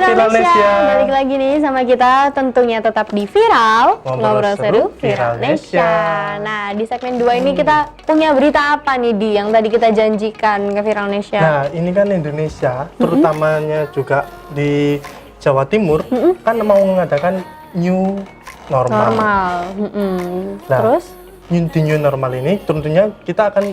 Viralnesia. Balik lagi nih sama kita tentunya tetap di Viral, ngobrol seru Viralnesia. Nah, di segmen 2 ini kita punya berita apa nih Di yang tadi kita janjikan ke Viralnesia? Nah, ini kan Indonesia, terutamanya juga di Jawa Timur, kan mau mengadakan new normal. Nah, Terus? Di new normal ini tentunya kita akan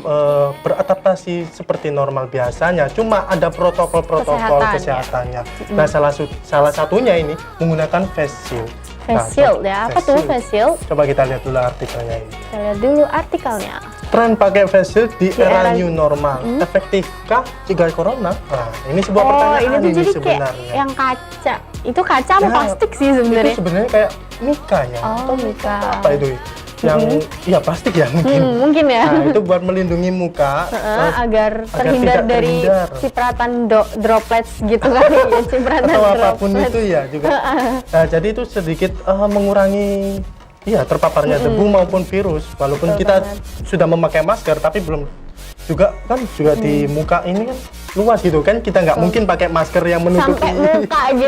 beradaptasi seperti normal biasanya, cuma ada protokol-protokol kesehatannya. Nah, salah satunya ini menggunakan face shield. Face shield ya, apa tuh face shield? Coba kita lihat dulu artikelnya ini. Kita lihat dulu artikelnya. Tren pakai face shield di era new normal, efektifkah cegah corona? Nah, ini sebuah pertanyaan ini jadi sebenarnya. Kayak yang kaca. Itu kaca apa plastik sih sebenarnya? Itu sebenarnya kayak mika ya. Oh, mika. Apa itu? Yang ya plastik ya mungkin. Mungkin ya. Nah, itu buat melindungi muka agar terhindar dari cipratan droplets gitu kali ya, cipratan atau droplets. apapun itu ya juga. Nah, jadi itu sedikit mengurangi terpaparnya debu maupun virus. Walaupun kita sudah memakai masker tapi belum juga di muka ini kan luas gitu kan, kita nggak mungkin pakai masker yang menutupi sampai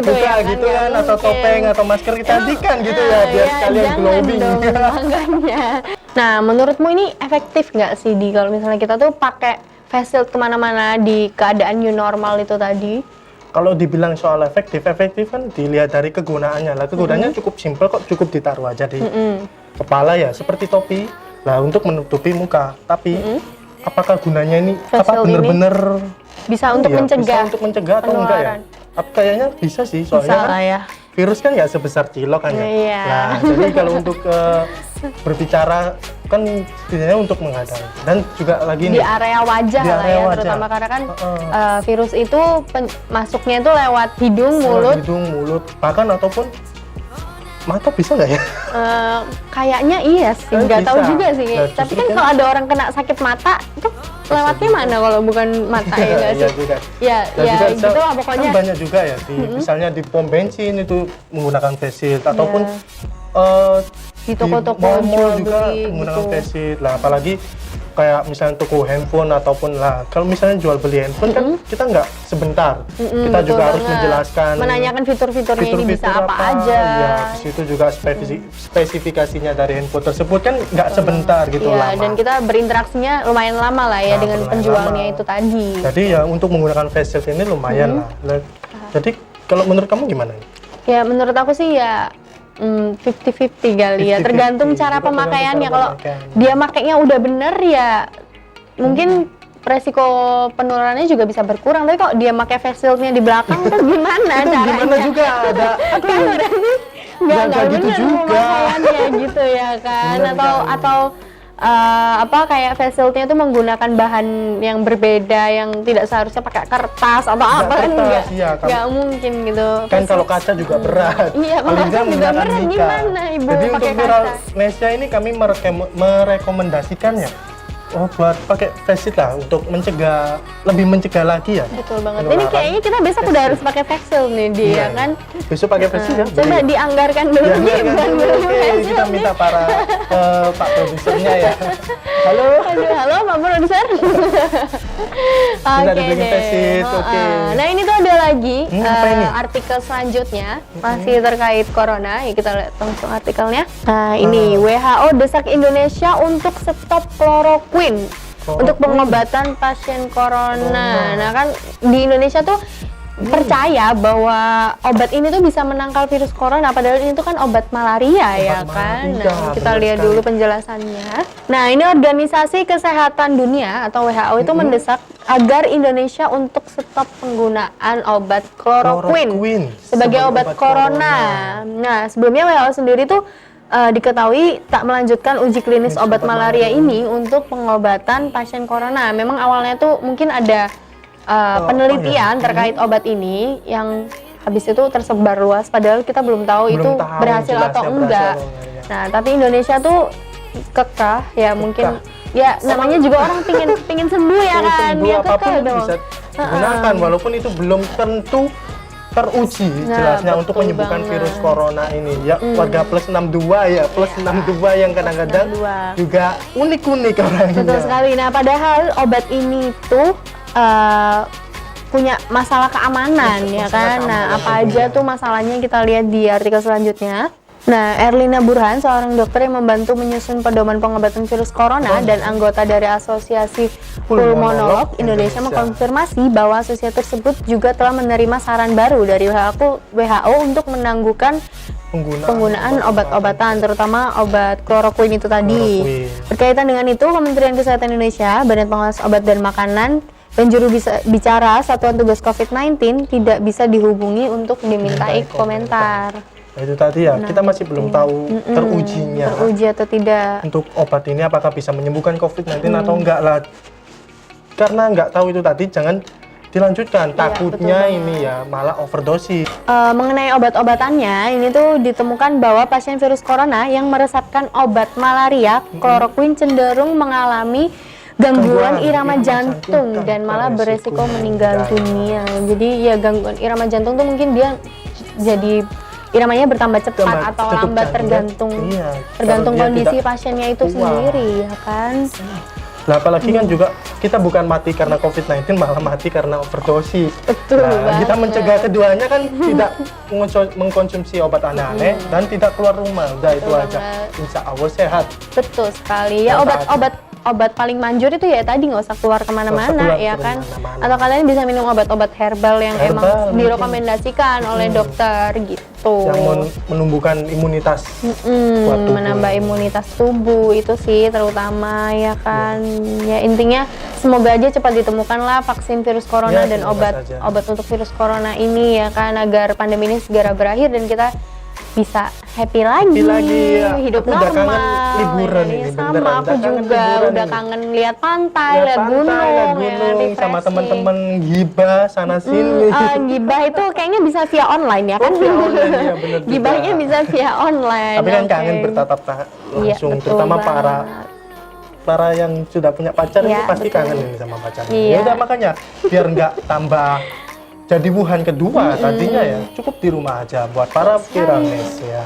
muka gitu kan, atau topeng atau masker kecantikan gitu ya biar sekalian glowing. Nah, menurutmu ini efektif nggak sih Di kalau misalnya kita tuh pakai face shield kemana-mana di keadaan new normal itu tadi? Kalau dibilang soal efektif kan dilihat dari kegunaannya lah. Kegunaannya cukup simpel kok, cukup ditaruh aja di kepala ya, seperti topi lah untuk menutupi muka. Tapi apakah gunanya ini benar-benar bisa untuk mencegah atau enggak ya? Kayaknya bisa sih, soalnya virus kan nggak sebesar cilok kan ya. Nah, jadi kalau untuk berbicara kan setidaknya untuk menghadang dan juga lagi di area wajah terutama karena kan virus itu masuknya itu lewat hidung, mulut, bahkan ataupun mata bisa nggak ya? Kayaknya iya sih, nggak tahu juga sih. Nah, tapi kan kalau ada orang kena sakit mata itu lewatnya mana kalau bukan mata ya nggak sih? Ya gitu lah pokoknya. Kan banyak juga ya, misalnya di pom bensin itu menggunakan face shield ataupun di toko-toko juga menggunakan face shield lah, apalagi kayak misalnya toko handphone ataupun kalau misalnya jual beli handphone kan kita nggak sebentar, kita juga harus menjelaskan, menanyakan fitur-fiturnya ini bisa apa aja. Ya, di situ juga spesifikasinya dari handphone tersebut kan nggak sebentar gitu lama. Dan kita berinteraksinya lumayan lama lah ya dengan penjualnya itu tadi. Jadi ya untuk menggunakan face shield ini lumayan lah. Jadi kalau menurut kamu gimana? Ya menurut aku sih ya 50-50 kali ya, tergantung cara pemakaiannya. Kalau dia makainya udah bener ya mungkin resiko penularannya juga bisa berkurang. Tapi kalau dia pakai face shieldnya di belakang itu gimana caranya? Gimana juga ada kan berarti nggak gitu bener juga pemakaiannya gitu ya kan, atau kayak face shieldnya itu menggunakan bahan yang berbeda yang tidak seharusnya pakai kertas atau apa kan nggak mungkin gitu kan. Kalau kaca juga berat, paling nggak juga berat gimana Ibu. Jadi untuk Viralnesia ini kami merekomendasikannya buat pakai face shield lah untuk lebih mencegah lagi ya. Betul banget. Ini kayaknya kita besok udah harus pakai face shield nih dia kan. Besok pakai face shield ya. Coba dianggarkan dulu kita minta para Pak produsernya ya. Halo Pak produser. Oke deh. Nah ini tuh ada lagi artikel selanjutnya masih terkait corona. Ya kita lihat langsung artikelnya. Nah ini WHO desak Indonesia untuk stop kloroquine untuk pengobatan pasien corona. Nah kan di Indonesia tuh percaya bahwa obat ini tuh bisa menangkal virus corona, padahal ini tuh kan obat malaria ya kan. Nah kita lihat dulu penjelasannya. Nah ini Organisasi Kesehatan Dunia atau WHO itu mendesak agar Indonesia untuk stop penggunaan obat kloroquine sebagai obat corona. Nah sebelumnya WHO sendiri tuh diketahui tak melanjutkan uji klinis obat malaria ini untuk pengobatan pasien corona. Memang awalnya tuh mungkin ada penelitian terkait obat ini yang habis itu tersebar luas, padahal kita belum tahu itu berhasil atau enggak. Nah, tapi Indonesia tuh kekeh ya mungkin ya namanya juga orang pingin sembuh ya kan. Dia kekeh dong. Bisa digunakan walaupun itu belum tentu teruji jelasnya untuk menyembuhkan virus corona ini ya. Warga plus 62 ya, plus 62 yang kadang-kadang juga unik-unik orangnya. Betul sekali. Nah padahal obat ini tuh punya masalah keamanan ya kan. Nah, apa aja tuh masalahnya kita lihat di artikel selanjutnya. Nah, Erlina Burhan, seorang dokter yang membantu menyusun pedoman pengobatan virus corona dan anggota dari Asosiasi Pulmonolog Indonesia mengkonfirmasi bahwa asosiasi tersebut juga telah menerima saran baru dari WHO untuk menangguhkan penggunaan obat-obatan, terutama obat kloroquine itu tadi. Berkaitan dengan itu, Kementerian Kesehatan Indonesia, Badan Pengawas Obat dan Makanan, dan juru bicara Satuan Tugas COVID-19 tidak bisa dihubungi untuk dimintai komentar. Nah, itu tadi ya, kita masih belum tahu teruji atau tidak untuk obat ini apakah bisa menyembuhkan COVID-19 atau enggak lah. Karena enggak tahu itu tadi, jangan dilanjutkan, takutnya ini ya malah overdosis. Mengenai obat-obatannya, ini tuh ditemukan bahwa pasien virus corona yang meresapkan obat malaria kloroquine cenderung mengalami gangguan irama jantung dan malah beresiko meninggal dunia. Jadi ya gangguan irama jantung tuh mungkin dia jadi iramanya bertambah cepat atau lambat tergantung kondisi pasiennya itu sendiri ya kan. Nah, apalagi kan juga kita bukan mati karena COVID-19, malah mati karena overdosis. Betul kita mencegah keduanya kan tidak mengkonsumsi obat aneh-aneh dan tidak keluar rumah. Udah itu aja. Insya Allah sehat. Betul sekali. Ya obat paling manjur itu ya tadi nggak usah keluar kemana-mana ya kan. Atau kalian bisa minum obat-obat herbal yang emang direkomendasikan oleh dokter gitu. Yang menumbuhkan imunitas. Menambah imunitas tubuh itu sih terutama ya kan. Ya intinya semoga aja cepat ditemukan lah vaksin virus corona dan obat untuk virus corona ini ya kan, agar pandemi ini segera berakhir dan kita bisa happy lagi ya. Hidup aku normal. Udah kangen liburan ini, sama aku juga udah kangen lihat pantai, lihat gunung ya, sama teman-teman gibah sana sini. Gibah itu kayaknya bisa via online ya kan? Ya, gibahnya bisa via online. Tapi kan kangen bertatap langsung, ya, terutama para yang sudah punya pacar ya, ini pasti kangen ini sama pacarnya. Ya udah makanya biar nggak tambah jadi Wuhan kedua tadinya ya, cukup di rumah aja buat para Viralnesia.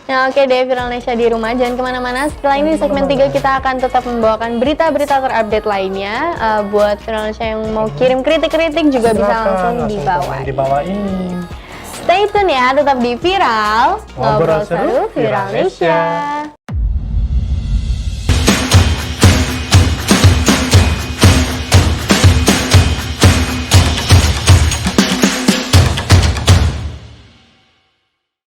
Nah, oke deh Viralnesia di rumah, jangan kemana-mana. Setelah ini di segmen 3 kita akan tetap membawakan berita-berita terupdate lainnya. Buat Viralnesia yang mau kirim kritik-kritik juga bisa langsung dibawain. Stay tune ya, tetap di Viral, ngobrol seru Viralnesia.